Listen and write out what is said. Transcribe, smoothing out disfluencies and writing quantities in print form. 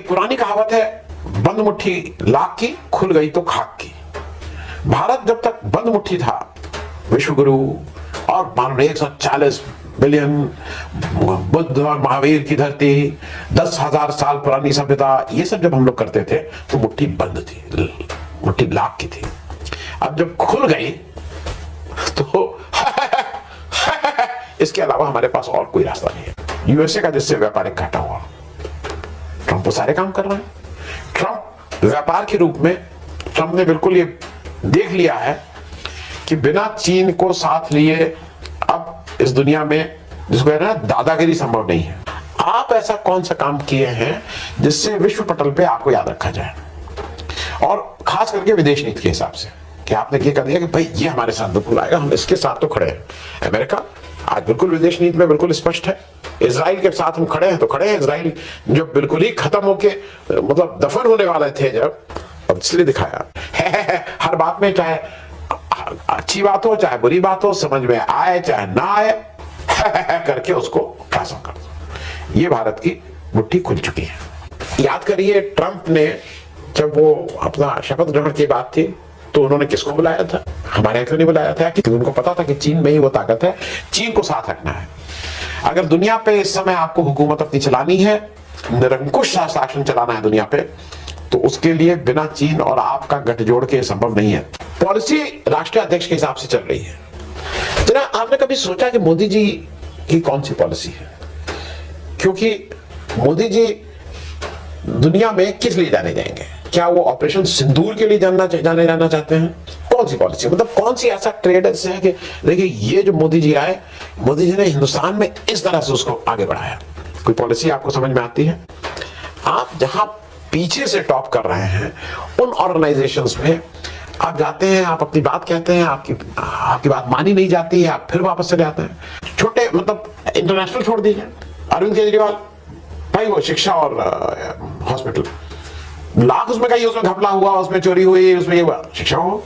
एक पुरानी कहावत है, बंद मुट्ठी लाख की, खुल गई तो खाक की। भारत जब तक बंद मुट्ठी था, विश्वगुरु और 140 बिलियन बुद्ध और महावीर की धरती, 10,000 साल पुरानी सभ्यता, ये सब जब हम लोग करते थे तो मुट्ठी बंद थी, मुट्ठी लाख की थी। अब जब खुल गई तो इसके अलावा हमारे पास और कोई रास्ता नहीं है। यूएसए का जिससे व्यापारिक घाटा हुआ, ट्रंप वो सारे काम कर रहे हैं। ट्रंप व्यापार के रूप में, ट्रंप ने बिल्कुल ये देख लिया है कि बिना चीन को साथ लिए अब इस दुनिया में, जिसको है ना, दादागिरी संभव नहीं है। आप ऐसा कौन सा काम किए हैं जिससे विश्व पटल पे आपको याद रखा जाए, और खास करके विदेश नीति के हिसाब से, कि आपने ये कर दिया कि भाई ये हमारे साथ बिल्कुल आएगा, हम इसके साथ तो खड़े हैं। अमेरिका आज बिल्कुल विदेश नीति में बिल्कुल स्पष्ट है। इजराइल के साथ हम खड़े हैं तो खड़े हैं। इजराइल जो बिल्कुल ही खत्म होके, मतलब दफन होने वाले थे जब, अब इसलिए दिखाया है, हर बात में, चाहे अच्छी बात हो चाहे बुरी बात हो, समझ में आए चाहे ना आए, करके उसको पास कर दो। ये भारत की मुट्ठी खुल चुकी है। याद करिए, ट्रंप ने जब वो अपना शपथ ग्रहण की बात थी तो उन्होंने किसको बुलाया था? हमारे क्यों नहीं बुलाया था? कि उनको पता था कि चीन में ही वो ताकत है, चीन को साथ रखना है। अगर दुनिया पे इस समय आपको हुकूमत अपनी चलानी है, निरंकुश शासन चलाना है दुनिया पे, तो उसके लिए बिना चीन और आपका गठजोड़ के संभव नहीं है। पॉलिसी राष्ट्रीय अध्यक्ष के हिसाब से चल रही है। जरा आपने कभी सोचा कि मोदी जी की कौन सी पॉलिसी है? क्योंकि मोदी जी दुनिया में किस लिए जाने जाएंगे? क्या वो ऑपरेशन सिंदूर के लिए जाने जाना चाहते हैं? कौन सी पॉलिसी, मतलब कौन सी ऐसा ट्रेड है कि देखिए ये जो मोदी जी आए, मोदी जी ने हिंदुस्तान में इस तरह से उसको आगे बढ़ाया। कोई पॉलिसी आपको समझ में आती है? आप जहां पीछे से टॉप कर रहे हैं उन ऑर्गेनाइजेशंस में आप जाते हैं, आप अपनी बात कहते हैं, आपकी बात मानी नहीं जाती है, आप फिर वापस चले आते हैं। छोटे, मतलब इंटरनेशनल छोड़ दीजिए, अरविंद केजरीवाल भाई, वो शिक्षा और हॉस्पिटल, लाख उसमें कहीं, उसमें घपला हुआ, उसमें चोरी हुई, उसमें ये हुआ, शिक्षा हो